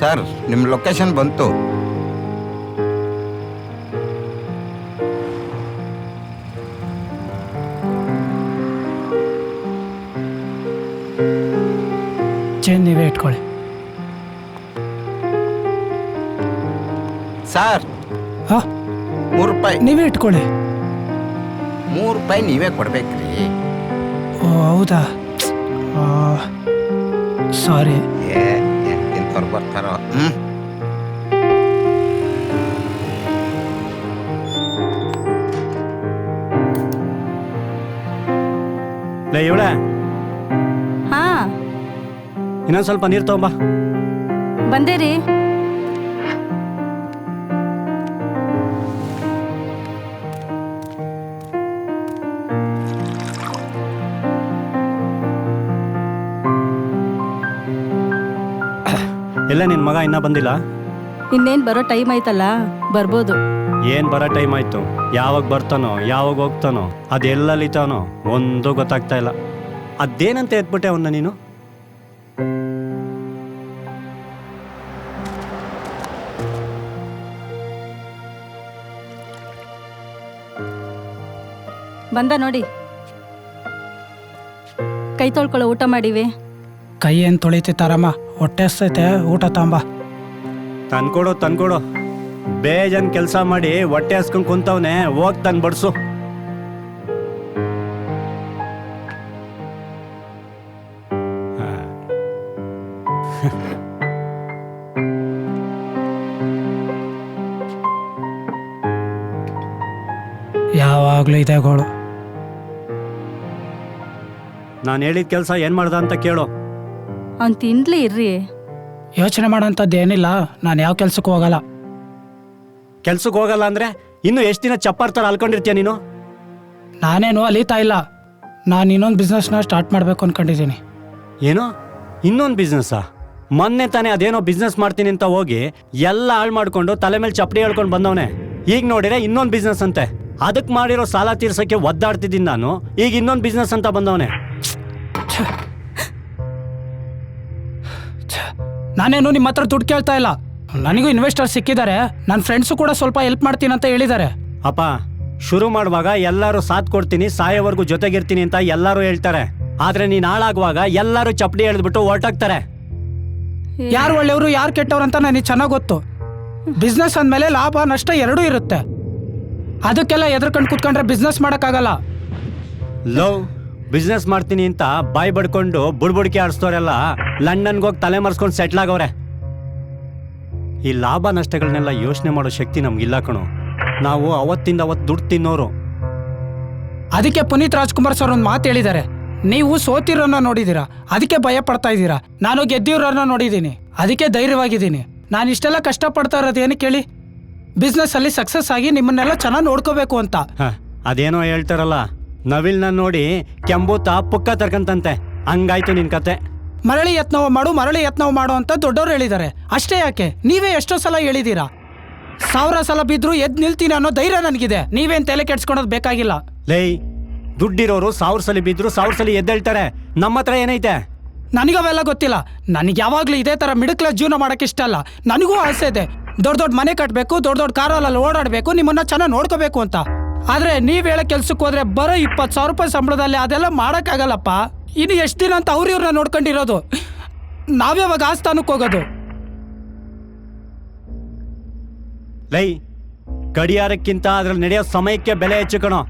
Sir ನಿಮ್ಮ location ಬಂತು. Change ನೀವೇ ಇಟ್ಕೊಳ್ಳಿ. ಸರ್ ಹಾಂ, 3 ರೂಪಾಯಿ. ನೀವೇ ಇಟ್ಕೊಳ್ಳಿ. 3 ರೂಪಾಯಿ ನೀವೇ ಕೊಡ್ಬೇಕ್ರಿ. ಓ ಹೌದಾ, ಸಾರಿ. ಇಂಥವ್ರು ಬರ್ತಾರೋ. ಇವಳೆ ಹಾ ಇನ್ನೊಂದು ಸ್ವಲ್ಪ ನೀರು ತಗೊಂಬ. ಬಂದೆ ರೀ. ಎಲ್ಲ ನಿನ್ನ ಮಗ ಇನ್ನೂ ಬಂದಿಲ್ಲ? ಇನ್ನೇನು ಬರೋ ಟೈಮ್ ಆಯ್ತಲ್ಲ, ಬರ್ಬೋದು. ಏನು ಬರೋ ಟೈಮ್ ಆಯಿತು? ಯಾವಾಗ ಬರ್ತಾನೋ ಯಾವಾಗ ಹೋಗ್ತಾನೋ ಅದೆಲ್ಲಲಿತಾನೋ ಒಂದು ಗೊತ್ತಾಗ್ತಾ ಇಲ್ಲ. ಅದೇನಂತ ಎತ್ಬಿಟ್ಟೆ ಅವನ್ನ ನೀನು? ಬಂದ ನೋಡಿ, ಕೈ ತೊಳ್ಕೊಳ್ಳೋ, ಊಟ ಮಾಡಿವಿ. ಕೈ ಏನು ತೊಳಿತಿತ್ತಾರಮ್ಮ, ಹೊಟ್ಟೆ ಹಸ್ತೈತೆ, ಊಟ ತಾಂಬ. ತಂದ್ಕೊಡು ಬೇಜನ್ ಕೆಲಸ ಮಾಡಿ ಹೊಟ್ಟೆ ಹಸ್ಕೊಂಡ್ ಕುಂತವನೆ, ಹೋಗ್ ತಂದು ಬಡ್ಸು. ಯಾವಾಗಲೂ ಇದೆ ಗೋಳು. ನಾನು ಹೇಳಿದ ಕೆಲಸ ಏನು ಮಾಡ್ದ ಅಂತ ಕೇಳು. ಅವ್ನು ತಿನ್ಲಿ ಇರ್ರಿ. ಯೋಚನೆ ಮಾಡೋಂಥದ್ದು ಏನಿಲ್ಲ, ನಾನು ಯಾವ ಕೆಲ್ಸಕ್ಕೂ ಹೋಗಲ್ಲ. ಕೆಲ್ಸಕ್ಕೆ ಹೋಗಲ್ಲ ಅಂದ್ರೆ ಇನ್ನು ಎಷ್ಟು ದಿನ ಚಪ್ಪಾರ್ತಾರ ಅಲ್ಕೊಂಡಿರ್ತೀಯ ನೀನು? ನಾನೇನು ಅಲೀತಾ ಇಲ್ಲ, ನಾನು ಇನ್ನೊಂದು ಬಿಸ್ನೆಸ್ನ ಸ್ಟಾರ್ಟ್ ಮಾಡಬೇಕು ಅನ್ಕೊಂಡಿದ್ದೀನಿ. ಏನೋ ಇನ್ನೊಂದು ಬಿಸ್ನೆಸ್ಸಾ? ಮೊನ್ನೆ ತಾನೇ ಅದೇನೋ ಬಿಸ್ನೆಸ್ ಮಾಡ್ತೀನಿ ಅಂತ ಹೋಗಿ ಎಲ್ಲ ಹಾಳು ಮಾಡ್ಕೊಂಡು ತಲೆ ಮೇಲೆ ಚಪ್ಪಡಿ ಹೇಳ್ಕೊಂಡು ಬಂದವನೆ. ಈಗ ನೋಡಿದ್ರೆ ಇನ್ನೊಂದು ಬಿಸ್ನೆಸ್ ಅಂತೆ. ಅದಕ್ಕೆ ಮಾಡಿರೋ ಸಾಲ ತೀರ್ಸಕ್ಕೆ ಒದ್ದಾಡ್ತಿದ್ದೀನಿ ನಾನು, ಈಗ ಇನ್ನೊಂದು ಬಿಸ್ನೆಸ್ ಅಂತ ಬಂದವನೆ. ನಾನೇನು ನಿಮ್ಮ ಹತ್ರ ದುಡ್ಡು ಕೇಳ್ತಾ ಇಲ್ಲ, ನನಗೂ ಇನ್ವೆಸ್ಟರ್ ಸಿಕ್ಕಿದ್ದಾರೆ. ನನ್ನ ಫ್ರೆಂಡ್ಸು ಕೂಡ ಸ್ವಲ್ಪ ಹೆಲ್ಪ್ ಮಾಡ್ತೀನಿ ಅಂತ ಹೇಳಿದ್ದಾರೆ. ಅಪ್ಪ, ಶುರು ಮಾಡುವಾಗ ಎಲ್ಲರೂ ಸಾಥ್ ಕೊಡ್ತೀನಿ, ಸಾಯೋವರೆಗೂ ಜೊತೆಗಿರ್ತೀನಿ ಅಂತ ಎಲ್ಲರೂ ಹೇಳ್ತಾರೆ. ಆದ್ರೆ ನೀನು ಹಾಳಾಗುವಾಗ ಎಲ್ಲರೂ ಚಪ್ಪಡಿ ಎಳೆದ್ಬಿಟ್ಟು ಹೊರಟಾಗ್ತಾರೆ. ಯಾರು ಒಳ್ಳೆಯವರು ಯಾರು ಕೆಟ್ಟವ್ರು ಅಂತ ನನಗೆ ಚೆನ್ನಾಗಿ ಗೊತ್ತು. ಬಿಸ್ನೆಸ್ ಅಂದಮೇಲೆ ಲಾಭ ನಷ್ಟ ಎರಡೂ ಇರುತ್ತೆ. ಅದಕ್ಕೆಲ್ಲ ಎದ್ರಕೊಂಡು ಕೂತ್ಕೊಂಡ್ರೆ ಬಿಸ್ನೆಸ್ ಮಾಡೋಕ್ಕಾಗಲ್ಲ. ಲವ್ ಬಿಸ್ನೆಸ್ ಮಾಡ್ತೀನಿ ಅಂತ ಬಾಯಿ ಬಡ್ಕೊಂಡು ಬುಡ್ಬುಡ್ಕೆ ಆಡಿಸ್ತೋರೆಲ್ಲ ಲಂಡನ್ಗೆ ಹೋಗಿ ತಲೆ ಮರೆಸ್ಕೊಂಡು ಸೆಟ್ಲ್ ಆಗವ್ರೆ. ಈ ಲಾಭ ನಷ್ಟಗಳನ್ನೆಲ್ಲ ಯೋಚನೆ ಮಾಡೋ ಶಕ್ತಿ ನಮ್ಗಿಲ್ಲ ಕಣೋ. ನಾವು ಅವತ್ತಿಂದ ಅವತ್ತು ದುಡ್ಡು ತಿನ್ನೋರು. ಅದಕ್ಕೆ ಪುನೀತ್ ರಾಜ್ಕುಮಾರ್ ಸರ್ ಒಂದು ಮಾತು ಹೇಳಿದ್ದಾರೆ, ನೀವು ಸೋತಿರೋನ್ನ ನೋಡಿದ್ದೀರಾ, ಅದಕ್ಕೆ ಭಯ ಪಡ್ತಾ ಇದ್ದೀರಾ. ನಾನು ಗೆದ್ದಿರೋರನ್ನ ನೋಡಿದ್ದೀನಿ, ಅದಕ್ಕೆ ಧೈರ್ಯವಾಗಿದ್ದೀನಿ. ನಾನು ಇಷ್ಟೆಲ್ಲ ಕಷ್ಟಪಡ್ತಾ ಇರೋದು ಏನಕ್ಕೆ ಹೇಳಿ? ಬಿಸ್ನೆಸ್ಸಲ್ಲಿ ಸಕ್ಸಸ್ ಆಗಿ ನಿಮ್ಮನ್ನೆಲ್ಲ ಚೆನ್ನಾಗಿ ನೋಡ್ಕೋಬೇಕು ಅಂತ. ಅದೇನೋ ಹೇಳ್ತಾರಲ್ಲ, ನವಿಲ್ನ ನೋಡಿ ಕೆಂಬೂತ ಪುಕ್ಕ ತರ್ಕಂತಂತೆ, ಹಂಗಾಯ್ತು ನಿನ್ ಕತೆ. ಮರಳಿ ಯತ್ನವ ಮಾಡು ಅಂತ ದೊಡ್ಡವರು ಹೇಳಿದ್ದಾರೆ. ಅಷ್ಟೇ ಯಾಕೆ, ನೀವೇ ಎಷ್ಟೋ ಸಲ ಹೇಳಿದ್ದೀರಾ. 1000 ಸಲ ಬಿದ್ರು ಎದ್ದು ನಿಲ್ತೀನಿ ಅನ್ನೋ ಧೈರ್ಯ ನನಗಿದೆ. ನೀವೇನು ತಲೆ ಕೆಡ್ಸ್ಕೊಳೋದು ಬೇಕಾಗಿಲ್ಲ. ಲೈ, ದುಡ್ಡಿರೋರು 1000 ಸಲ ಬಿದ್ರು 1000 ಸಲ ಎದ್ದೇಳ್ತಾರೆ. ನಮ್ಮ ಹತ್ರ ಏನೈತೆ? ನನಗವೆಲ್ಲ ಗೊತ್ತಿಲ್ಲ. ನನಗೆ ಯಾವಾಗಲೂ ಇದೇ ಥರ ಮಿಡಲ್ ಕ್ಲಾಸ್ ಜೀವನ ಮಾಡೋಕ್ಕೆ ಇಷ್ಟ ಅಲ್ಲ. ನನಗೂ ಆಸೆ ಇದೆ, ದೊಡ್ಡ ಮನೆ ಕಟ್ಟಬೇಕು, ದೊಡ್ಡ ಕಾರಲ್ಲಿ ಓಡಾಡಬೇಕು, ನಿಮ್ಮನ್ನ ಚೆನ್ನಾಗಿ ನೋಡ್ಕೋಬೇಕು ಅಂತ. ಆದರೆ ನೀವು ಹೇಳೋ ಕೆಲ್ಸಕ್ಕೆ ಹೋದ್ರೆ ಬರೋ 20,000 ರೂಪಾಯಿ ಸಂಬಳದಲ್ಲಿ ಅದೆಲ್ಲ ಮಾಡೋಕ್ಕಾಗಲ್ಲಪ್ಪ. ಇನ್ನು ಎಷ್ಟು ದಿನ ಅಂತ ಇವ್ರನ್ನ ನೋಡ್ಕೊಂಡಿರೋದು? ನಾವ್ಯಾವಾಗ ಆಸ್ಥಾನಕ್ಕೆ ಹೋಗೋದು? ಲೈ, ಗಡಿಯಾರಕ್ಕಿಂತ ಅದ್ರಲ್ಲಿ ನಡೆಯೋ ಸಮಯಕ್ಕೆ ಬೆಲೆ ಹೆಚ್ಚು ಕಣೋ.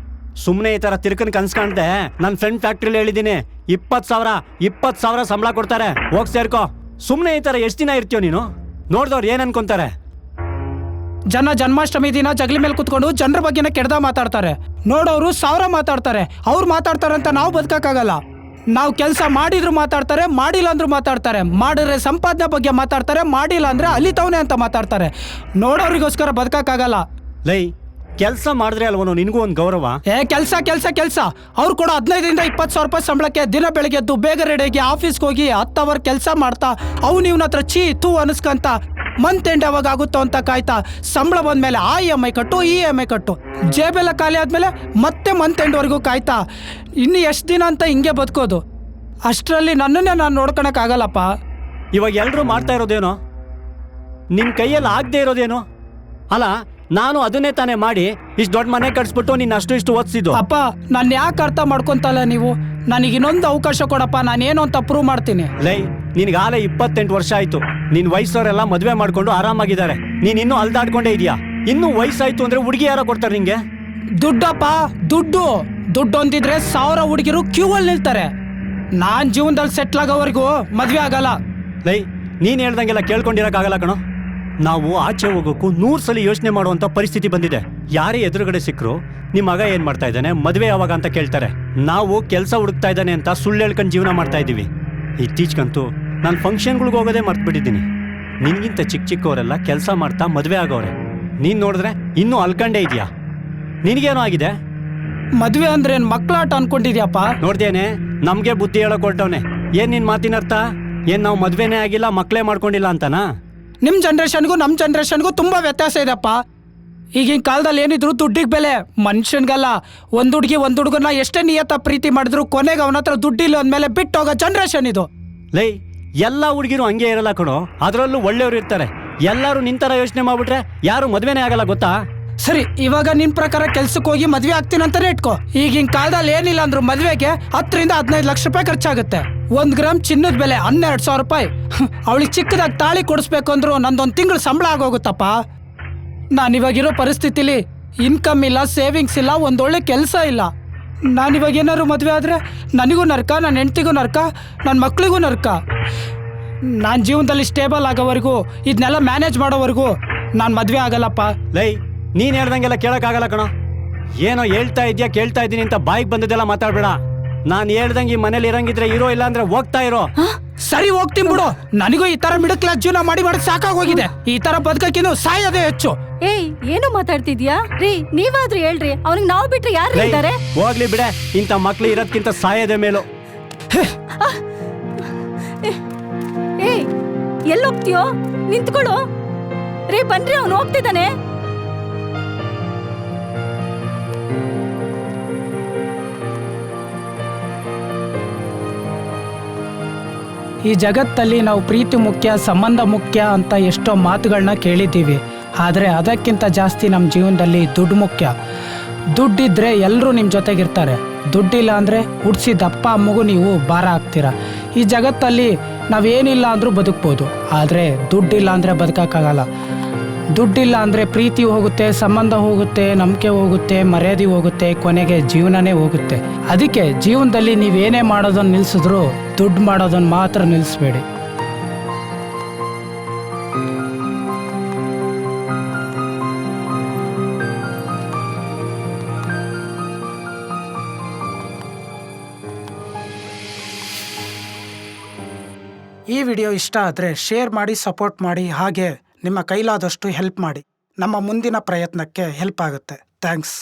ಸುಮ್ಮನೆ ಈ ಥರ ತಿರ್ಕನ್ ಕನ್ಸ್ಕೊಂಡೆ. ನನ್ನ ಫ್ರೆಂಡ್ ಫ್ಯಾಕ್ಟ್ರಿಲಿ ಹೇಳಿದ್ದೀನಿ, 20,000 ಸಂಬಳ ಕೊಡ್ತಾರೆ, ಹೋಗಿ ಸೇರ್ಕೋ. ಸುಮ್ಮನೆ ಈ ಥರ ಎಷ್ಟು ದಿನ ಇರ್ತೀಯೋ ನೀನು? ನೋಡ್ದವ್ರು ಏನು ಅನ್ಕೊಂತಾರೆ? ಜನ್ಮಾಷ್ಟಮಿ ದಿನ ಜಗಲಿ ಮೇಲೆ ಕುತ್ಕೊಂಡು ಜನರ ಬಗ್ಗೆನೇ ಕೆಡ್ದ ಮಾತಾಡ್ತಾರೆ. ನೋಡೋರು 1000 ಮಾತಾಡ್ತಾರೆ. ಅವ್ರು ಮಾತಾಡ್ತಾರೆ ಅಂತ ನಾವು ಬದುಕಕ್ಕಾಗಲ್ಲ. ನಾವು ಕೆಲಸ ಮಾಡಿದ್ರು ಮಾತಾಡ್ತಾರೆ, ಮಾಡಿಲ್ಲ ಅಂದ್ರೂ ಮಾತಾಡ್ತಾರೆ. ಮಾಡಿದ್ರೆ ಸಂಪಾದನೆ ಬಗ್ಗೆ ಮಾತಾಡ್ತಾರೆ, ಮಾಡಿಲ್ಲ ಅಂದ್ರೆ ಅಲಿತವನೆ ಅಂತ ಮಾತಾಡ್ತಾರೆ. ನೋಡೋರಿಗೋಸ್ಕರ ಬದುಕಕ್ಕಾಗಲ್ಲ. ಲೈ, ಕೆಲಸ ಮಾಡಿದ್ರೆ ಅಲ್ವನೋ ನಿನಗೂ ಒಂದು ಗೌರವ. ಕೆಲಸ ಅವ್ರು ಕೂಡ 15,000 20,000 ರೂಪಾಯಿ ಸಂಬಳಕ್ಕೆ ದಿನ ಬೆಳಗ್ಗೆ ಎದ್ದು ಬೇಗ ರೆಡಿಯಾಗಿ ಆಫೀಸ್ಗೆ ಹೋಗಿ 10 ಅವರ್ ಕೆಲಸ ಮಾಡ್ತಾ ಅವ್ನು ಇವನ ಹತ್ರ ತೂ ಅನಿಸ್ಕಂತ ಮಂತ್ ಎಂಡ್ ಯಾವಾಗ ಆಗುತ್ತೋ ಅಂತ ಕಾಯ್ತಾ ಸಂಬಳ ಬಂದ್ಮೇಲೆ ಆ EMI ಕಟ್ಟು, ಈ EMI ಕಟ್ಟು, ಜೇಬೆಲ್ಲ ಖಾಲಿ ಆದ್ಮೇಲೆ ಮತ್ತೆ ಮಂತ್ ಎಂಡ್ವರೆಗೂ ಕಾಯ್ತಾ ಇನ್ನು ಎಷ್ಟು ದಿನ ಅಂತ ಹಿಂಗೆ ಬದುಕೋದು? ಅಷ್ಟರಲ್ಲಿ ನನ್ನನ್ನೇ ನಾನು ನೋಡ್ಕೊಳಕ್ಕಾಗಲ್ಲಪ್ಪ. ಇವಾಗ ಎಲ್ಲರೂ ಮಾಡ್ತಾ ಇರೋದೇನೋ, ನಿನ್ ಕೈಯಲ್ಲಿ ಆಗದೆ ಇರೋದೇನು? ಅಲ್ಲ, ನಾನು ಅದನ್ನೇ ತಾನೇ ಮಾಡಿ ಇಷ್ಟು ದೊಡ್ಡ ಮನೆ ಕಟ್ಸ್ಬಿಟ್ಟು ನಿನ್ನ ಇಷ್ಟು ಓದಿಸಿದ್ದು. ಅಪ್ಪ, ನಾನು ಯಾಕೆ ಅರ್ಥ ಮಾಡ್ಕೊಂತಲ್ಲ ನೀವು? ನನಗೆ ಇನ್ನೊಂದು ಅವಕಾಶ ಕೊಡಪ್ಪ, ನಾನೇನು ಅಂತ ಪ್ರೂವ್ ಮಾಡ್ತೀನಿ. ಲೈ, ನಿನ್ಗಾಲೆ 28 ವರ್ಷ ಆಯ್ತು. ನಿನ್ ವಯಸ್ಸವರೆಲ್ಲ ಮದ್ವೆ ಮಾಡ್ಕೊಂಡು ಆರಾಮಾಗಿದ್ದಾರೆ. ನೀನ್ ಇನ್ನೂ ಅಲ್ದಾಡ್ಕೊಂಡೇ ಇದೀಯಾ. ಇನ್ನೂ ವಯಸ್ಸಾಯ್ತು ಅಂದ್ರೆ ಹುಡುಗಿ ಯಾರೋ ಕೊಡ್ತಾರೆ ನಿಂಗೆ? ದುಡ್ಡಪ್ಪ, ದುಡ್ಡು ಹೊಂದಿದ್ರೆ 1000 ಹುಡುಗಿರು ಕ್ಯೂ ಅಲ್ಲಿ ನಿಲ್ತಾರೆ. ನಾನ್ ಜೀವನದಲ್ಲಿ ಸೆಟ್ಲ್ ಆಗೋವರೆಗೂ ಮದ್ವೆ ಆಗಲ್ಲ. ಲೈ, ನೀನ್ ಹೇಳ್ದಂಗೆಲ್ಲ ಕೇಳ್ಕೊಂಡಿರಕ್ಕಾಗಲ್ಲ ಕಣೋ. ನಾವು ಆಚೆ ಹೋಗೋಕ್ಕೂ 100 ಸಲ ಯೋಚನೆ ಮಾಡುವಂತ ಪರಿಸ್ಥಿತಿ ಬಂದಿದೆ. ಯಾರೇ ಎದುರುಗಡೆ ಸಿಕ್ಕರು ನಿಮ್ ಮಗ ಏನ್ ಮಾಡ್ತಾ ಇದ್ದಾನೆ, ಮದ್ವೆ ಯಾವಾಗ ಅಂತ ಕೇಳ್ತಾರೆ. ನಾವು ಕೆಲಸ ಹುಡುಕ್ತಾ ಇದ್ದಾನೆ ಅಂತ ಸುಳ್ಳು ಹೇಳ್ಕೊಂಡು ಜೀವನ ಮಾಡ್ತಾ ಇದ್ದೀವಿ. ಇತ್ತೀಚೆಗಂತೂ ನಾನು ಫಂಕ್ಷನ್ಗಳಿಗೆ ಹೋಗೋದೇ ಮರ್ತ್ಬಿಟ್ಟಿದ್ದೀನಿ. ನಿನ್ಗಿಂತ ಚಿಕ್ಕವರೆಲ್ಲ ಕೆಲಸ ಮಾಡ್ತಾ ಮದ್ವೆ ಆಗೋರೆ. ನೀನ್ ನೋಡಿದ್ರೆ ಇನ್ನೂ ಅಲ್ಕಂಡೇ ಇದೆಯಾ? ನಿನಗೇನೋ ಆಗಿದೆ? ಮದ್ವೆ ಅಂದ್ರೆ ಏನ್ ಮಕ್ಳಾಟ ಅನ್ಕೊಂಡಿದ್ಯಪ್ಪ? ನೋಡ್ದೇನೆ, ನಮ್ಗೆ ಬುದ್ಧಿ ಹೇಳಕ್ ಹೊರಟವನೆ. ಏನ್ ನಿನ್ ಮಾತಿನ ಅರ್ಥ? ಏನ್ ನಾವು ಮದ್ವೆನೇ ಆಗಿಲ್ಲ, ಮಕ್ಳೇ ಮಾಡ್ಕೊಂಡಿಲ್ಲ ಅಂತನಾ? ನಿಮ್ ಜನರೇಷನ್ಗೂ ನಮ್ ಜನರೇಷನ್ಗೂ ತುಂಬಾ ವ್ಯತ್ಯಾಸ ಇದೆಪ್ಪ. ಈಗಿನ ಕಾಲದಲ್ಲಿ ಏನಿದ್ರು ದುಡ್ಡಿಗೆ ಬೆಲೆ, ಮನುಷ್ಯನ್ಗಲ್ಲ. ಒಂದ್ ಹುಡುಗಿ ಒಂದ್ ಹುಡುಗನ ಎಷ್ಟೇ ನಿಯತ್ತ ಪ್ರೀತಿ ಮಾಡಿದ್ರು ಕೊನೆಗೆ ಅವನ ಹತ್ರ ದುಡ್ಡಿಲ್ಲ ಅಂದ್ಮೇಲೆ ಬಿಟ್ಟು ಹೋಗೋ ಜನರೇಷನ್ ಇದು. ಲೈ, ಎಲ್ಲಾ ಹುಡುಗಿರು ಹಂಗೆ ಇರಲ್ಲ ಕಣೋ. ಅದ್ರಲ್ಲೂ ಒಳ್ಳೆಯವರು ಇರ್ತಾರೆ. ಎಲ್ಲರೂ ನಿಂತರ ಯೋಚನೆ ಮಾಡ್ಬಿಟ್ರೆ ಯಾರು ಮದ್ವೆನೇ ಆಗಲ್ಲ, ಗೊತ್ತಾ? ಸರಿ, ಇವಾಗ ನಿನ್ ಪ್ರಕಾರ ಕೆಲ್ಸಕ್ಕೆ ಹೋಗಿ ಮದ್ವೆ ಆಗ್ತೀನಿ ಅಂತಾನೆ ಇಟ್ಕೋ. ಈಗಿನ ಕಾಲದಲ್ಲಿ ಏನಿಲ್ಲ ಅಂದ್ರು ಮದ್ವೆಗೆ 10 ರಿಂದ 15 ಲಕ್ಷ ರೂಪಾಯಿ ಖರ್ಚಾಗುತ್ತೆ. 1 ಗ್ರಾಮ್ ಚಿನ್ನದ ಬೆಲೆ 12,000 ರೂಪಾಯಿ. ಅವಳಿಗೆ ಚಿಕ್ಕದಾಗಿ ತಾಳಿ ಕೊಡಿಸ್ಬೇಕು ಅಂದ್ರು ನಂದೊಂದು ತಿಂಗಳು ಸಂಬಳ ಆಗೋಗುತ್ತಪ್ಪ. ನಾನಿವಾಗಿರೋ ಪರಿಸ್ಥಿತಿಲಿ ಇನ್ಕಮ್ ಇಲ್ಲ, ಸೇವಿಂಗ್ಸ್ ಇಲ್ಲ, ಒಂದೊಳ್ಳೆ ಕೆಲಸ ಇಲ್ಲ. ನಾನಿವಾಗ ಏನಾದ್ರು ಮದ್ವೆ ಆದ್ರೆ ನನಗೂ ನರ್ಕ, ನನ್ನ ಹೆಂಡ್ತಿಗೂ ನರ್ಕ, ನನ್ನ ಮಕ್ಳಿಗೂ ನರ್ಕ. ನಾನು ಜೀವನದಲ್ಲಿ ಸ್ಟೇಬಲ್ ಆಗೋವರೆಗೂ, ಇದನ್ನೆಲ್ಲ ಮ್ಯಾನೇಜ್ ಮಾಡೋವರೆಗೂ ನಾನು ಮದ್ವೆ ಆಗಲ್ಲಪ್ಪ. ಲೈ, ನೀನ್ ಹೇಳ್ದಂಗೆಲ್ಲ ಕೇಳಕ್ಕಾಗಲ್ಲ ಕಣೋ. ಏನೋ ಹೇಳ್ತಾ ಇದ್ಯಾ, ಕೇಳ್ತಾ ಇದ್ದೀನಿ ಅಂತ ಬಾಯಿಗೆ ಬಂದದೆಲ್ಲ ಮಾತಾಡ್ಬೇಡ. ನಾನು ಹೇಳ್ದಂಗೆ ಈ ಮನೇಲಿ ಇರಂಗಿದ್ರೆ ಇರೋ, ಇಲ್ಲ ಅಂದ್ರೆ ಹೋಗ್ತಾ ಇರೋ. ಸರಿ, ಹೋಗ್ತೀನಿ ಬಿಡು. ನನಗೂ ಈ ತರ ಮಿಡಲ್ ಕ್ಲಾಸ್ ಜೀವನ ಮಾಡಿ ಸಾಕಾಗೋಗಿದೆ. ಈ ತರ ಬದುಕಕ್ಕಿನ್ನು ಸಾಯೋದೇ ಹೆಚ್ಚು. ಏಯ್, ಏನು ಮಾತಾಡ್ತಿದ್ಯಾ ರೀ? ನೀವಾದ್ರೂ ಹೇಳ್ರಿ, ಅವ್ನಿಗೆ ನಾವು ಬಿಟ್ರೆ ಯಾರು ಲೈ, ಇದ್ದಾರೆ? ಹೋಗ್ಲಿ ಬಿಡೆ. ಇಂಥ ಮಕ್ಳು ಇರೋದ್ಕಿಂತ ಸಾಯೋದೇ ಮೇಲು. ಏಯ್, ಎಲ್ಲೋಗ್ತೀಯೋ? ನಿಂತ್ಕೊಳ್ಳು ರೀ. ಬನ್ರಿ, ಅವ್ನು ಹೋಗ್ತಿದ್ದಾನೆ. ಈ ಜಗತ್ತಲ್ಲಿ ನಾವು ಪ್ರೀತಿ ಮುಖ್ಯ, ಸಂಬಂಧ ಮುಖ್ಯ ಅಂತ ಎಷ್ಟೋ ಮಾತುಗಳನ್ನ ಕೇಳಿದ್ದೀವಿ. ಆದರೆ ಅದಕ್ಕಿಂತ ಜಾಸ್ತಿ ನಮ್ಮ ಜೀವನದಲ್ಲಿ ದುಡ್ಡು ಮುಖ್ಯ. ದುಡ್ಡಿದ್ರೆ ಎಲ್ಲರೂ ನಿಮ್ಮ ಜೊತೆಗಿರ್ತಾರೆ. ದುಡ್ಡಿಲ್ಲ ಅಂದರೆ ಹುಡ್ಸಿದ ಅಪ್ಪ ಅಮ್ಮಗೂ ನೀವು ಭಾರ ಆಗ್ತೀರ. ಈ ಜಗತ್ತಲ್ಲಿ ನಾವೇನಿಲ್ಲ ಅಂದರೂ ಬದುಕ್ಬೋದು, ಆದರೆ ದುಡ್ಡಿಲ್ಲ ಅಂದರೆ ಬದುಕೋಕ್ಕಾಗಲ್ಲ. ದುಡ್ಡಿಲ್ಲ ಅಂದರೆ ಪ್ರೀತಿ ಹೋಗುತ್ತೆ, ಸಂಬಂಧ ಹೋಗುತ್ತೆ, ನಂಬಿಕೆ ಹೋಗುತ್ತೆ, ಮರ್ಯಾದೆ ಹೋಗುತ್ತೆ, ಕೊನೆಗೆ ಜೀವನನೇ ಹೋಗುತ್ತೆ. ಅದಕ್ಕೆ ಜೀವನದಲ್ಲಿ ನೀವೇನೇ ಮಾಡೋದನ್ನು ನಿಲ್ಲಿಸಿದ್ರು ದುಡ್ಡು ಮಾಡೋದನ್ನು ಮಾತ್ರ ನಿಲ್ಲಿಸ್ಬೇಡಿ. ಈ ವಿಡಿಯೋ ಇಷ್ಟ ಆದರೆ ಶೇರ್ ಮಾಡಿ, ಸಪೋರ್ಟ್ ಮಾಡಿ, ಹಾಗೆ ನಿಮ್ಮ ಕೈಲಾದಷ್ಟು ಹೆಲ್ಪ್ ಮಾಡಿ. ನಮ್ಮ ಮುಂದಿನ ಪ್ರಯತ್ನಕ್ಕೆ ಹೆಲ್ಪ್ ಆಗುತ್ತೆ. ಥ್ಯಾಂಕ್ಸ್.